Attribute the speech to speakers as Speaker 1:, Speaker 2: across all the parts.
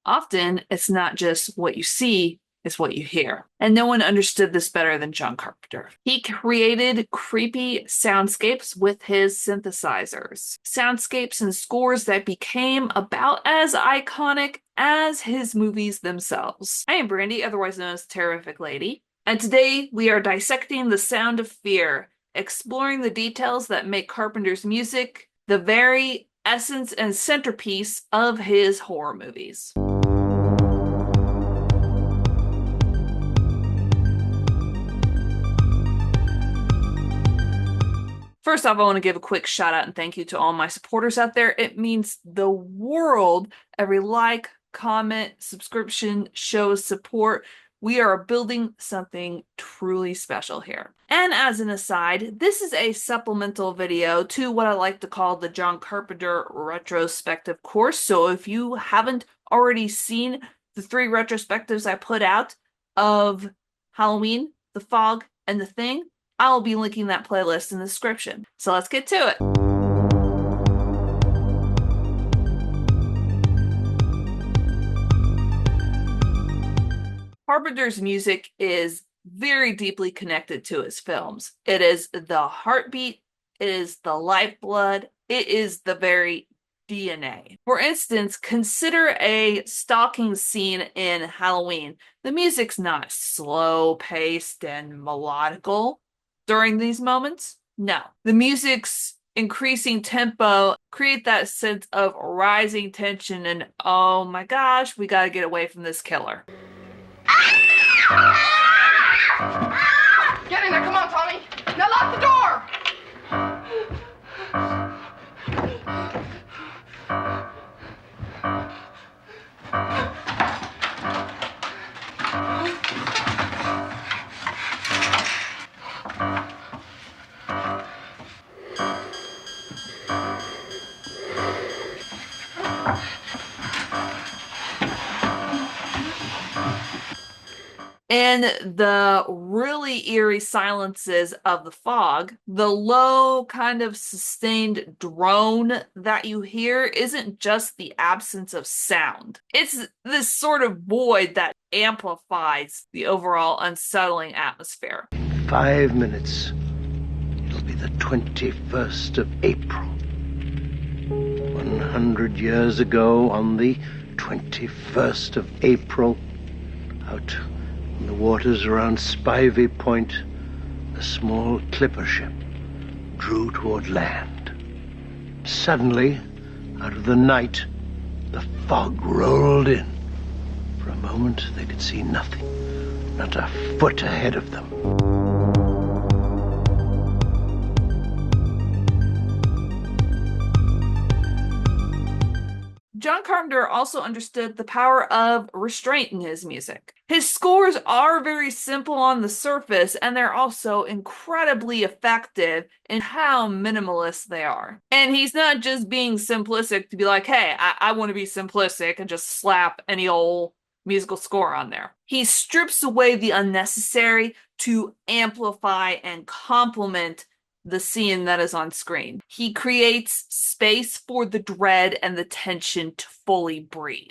Speaker 1: Often, it's not just what you see, it's what you hear. And no one understood this better than John Carpenter. He created creepy soundscapes with his synthesizers. Soundscapes and scores that became about as iconic as his movies themselves. I am Brandy, otherwise known as Terrorific Lady, and today we are dissecting the sound of fear, exploring the details that make Carpenter's music the very essence and centerpiece of his horror movies. First off, I want to give a quick shout out and thank you to all my supporters out there. It means the world. Every like, comment, subscription shows support. We are building something truly special here. And as an aside, this is a supplemental video to what I like to call the John Carpenter retrospective course. So if you haven't already seen the 3 retrospectives I put out of Halloween, The Fog, and The Thing, I'll be linking that playlist in the description. So let's get to it. Carpenter's music is very deeply connected to his films. It is the heartbeat, it is the lifeblood, it is the very DNA. For instance, consider a stalking scene in Halloween. The music's not slow-paced and melodical during these moments. No. The music's increasing tempo create that sense of rising tension and, oh my gosh, we gotta get away from this killer.
Speaker 2: Get in there, come on, Tommy. Now lock the door.
Speaker 1: In the really eerie silences of The Fog, the low kind of sustained drone that you hear isn't just the absence of sound. It's this sort of void that amplifies the overall unsettling atmosphere.
Speaker 3: 5 minutes. It'll be the 21st of April. 100 years ago, on the 21st of April, out in the waters around Spivey Point, a small clipper ship drew toward land. Suddenly, out of the night, the fog rolled in. For a moment, they could see nothing, not a foot ahead of them.
Speaker 1: John Carpenter also understood the power of restraint in his music. His scores are very simple on the surface, and they're also incredibly effective in how minimalist they are. And he's not just being simplistic to be like, hey, I want to be simplistic and just slap any old musical score on there. He strips away the unnecessary to amplify and complement the scene that is on screen. He creates space for the dread and the tension to fully breathe.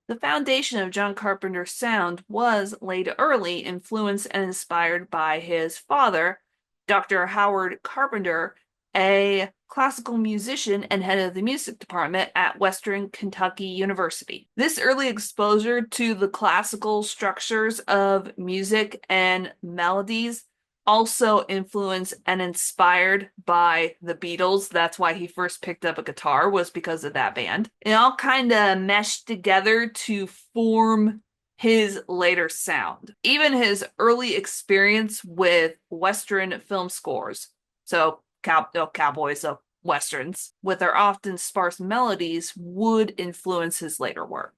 Speaker 1: The foundation of John Carpenter's sound was laid early, influenced and inspired by his father, Dr. Howard Carpenter, a classical musician and head of the music department at Western Kentucky University. This early exposure to the classical structures of music and melodies also influenced and inspired by the Beatles. That's why he first picked up a guitar, was because of that band. It all kind of meshed together to form his later sound. Even his early experience with Western film scores, so cowboys, so Westerns, with their often sparse melodies, would influence his later work.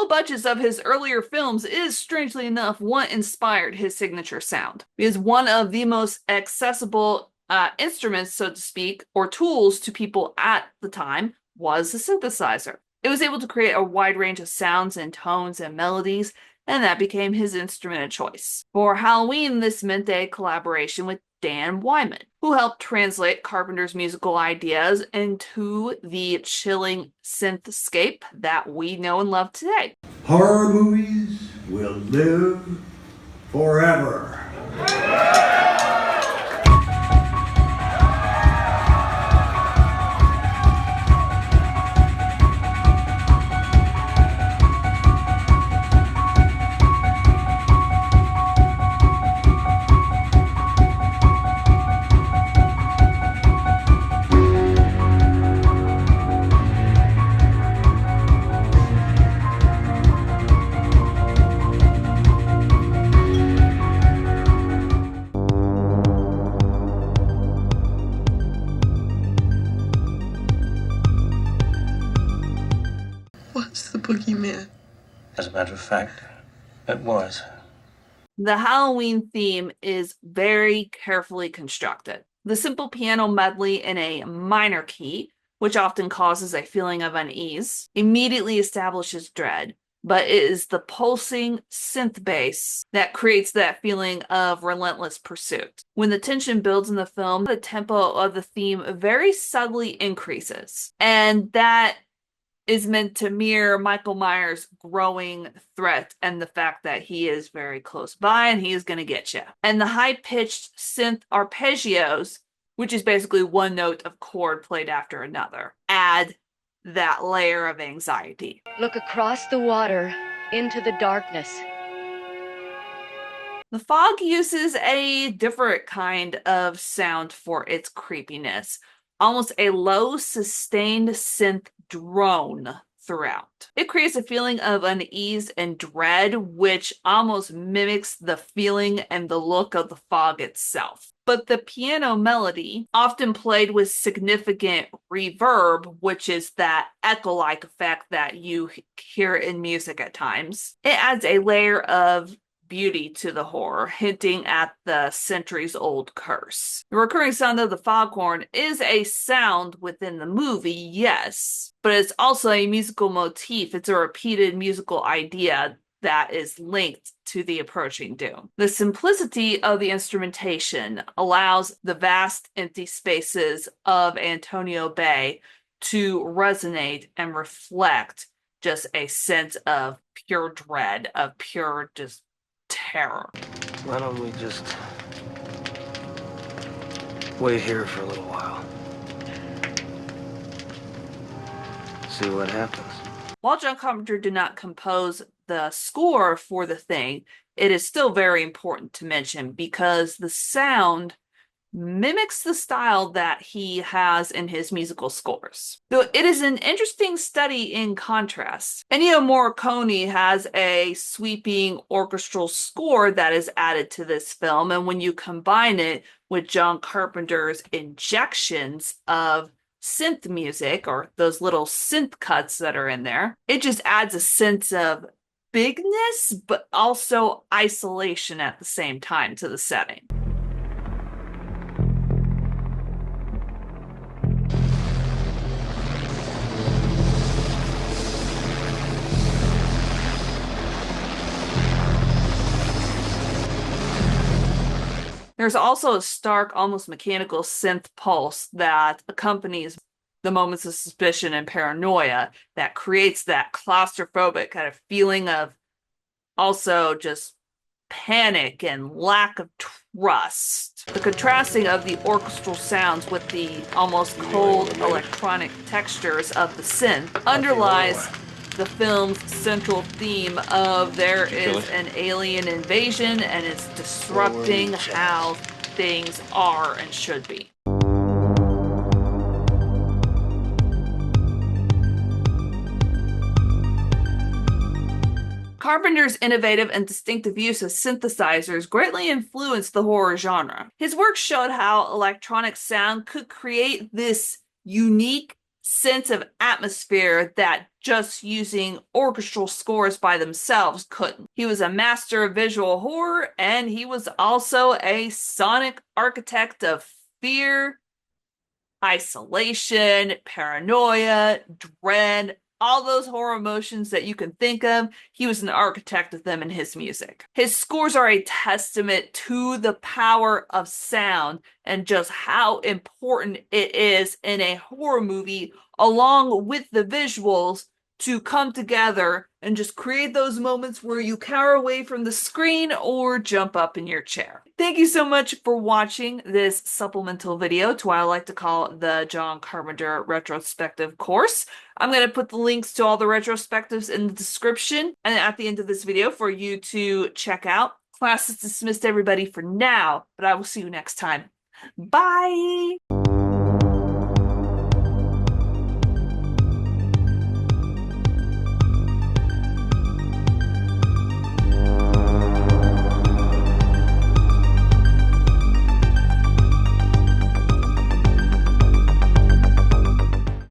Speaker 1: low budgets of his earlier films is, strangely enough, what inspired his signature sound. Because one of the most accessible instruments, so to speak, or tools to people at the time was a synthesizer. It was able to create a wide range of sounds and tones and melodies, and that became his instrument of choice. For Halloween, this meant a collaboration with Dan Wyman, who helped translate Carpenter's musical ideas into the chilling synthscape that we know and love today.
Speaker 4: Horror movies will live forever.
Speaker 5: Was the boogeyman?
Speaker 6: As a matter of fact, it was.
Speaker 1: The Halloween theme is very carefully constructed. The simple piano medley in a minor key, which often causes a feeling of unease, immediately establishes dread, but it is the pulsing synth bass that creates that feeling of relentless pursuit. When the tension builds in the film, the tempo of the theme very subtly increases, and that is meant to mirror Michael Myers' growing threat and the fact that he is very close by and he is going to get you. And the high-pitched synth arpeggios, which is basically one note of chord played after another, add that layer of anxiety.
Speaker 7: Look across the water into the darkness.
Speaker 1: The fog uses a different kind of sound for its creepiness, almost a low, sustained synth drone throughout. It creates a feeling of unease and dread, which almost mimics the feeling and the look of the fog itself. But the piano melody, often played with significant reverb, which is that echo-like effect that you hear in music at times, it adds a layer of beauty to the horror, hinting at the centuries-old curse. The recurring sound of the foghorn is a sound within the movie, yes, but it's also a musical motif. It's a repeated musical idea that is linked to the approaching doom. The simplicity of the instrumentation allows the vast empty spaces of Antonio Bay to resonate and reflect just a sense of pure dread, of pure just terror.
Speaker 6: Why don't we just wait here for a little while? See what happens.
Speaker 1: While John Carpenter did not compose the score for The Thing, it is still very important to mention because the sound mimics the style that he has in his musical scores. So it is an interesting study in contrast. Ennio Morricone has a sweeping orchestral score that is added to this film, and when you combine it with John Carpenter's injections of synth music, or those little synth cuts that are in there, it just adds a sense of bigness, but also isolation at the same time to the setting. There's also a stark, almost mechanical synth pulse that accompanies the moments of suspicion and paranoia that creates that claustrophobic kind of feeling of also just panic and lack of trust. The contrasting of the orchestral sounds with the almost cold electronic textures of the synth underlies the film's central theme of there is an alien invasion and it's disrupting how things are and should be. Carpenter's innovative and distinctive use of synthesizers greatly influenced the horror genre. His work showed how electronic sound could create this unique sense of atmosphere that just using orchestral scores by themselves couldn't. He was a master of visual horror, and he was also a sonic architect of fear, isolation, paranoia, dread, all those horror emotions that you can think of. He was an architect of them in his music. His scores are a testament to the power of sound and just how important it is in a horror movie, along with the visuals, to come together and just create those moments where you cower away from the screen or jump up in your chair. Thank you so much for watching this supplemental video to what I like to call the John Carpenter retrospective course. I'm going to put the links to all the retrospectives in the description and at the end of this video for you to check out. Class is dismissed, everybody, for now, but I will see you next time. Bye!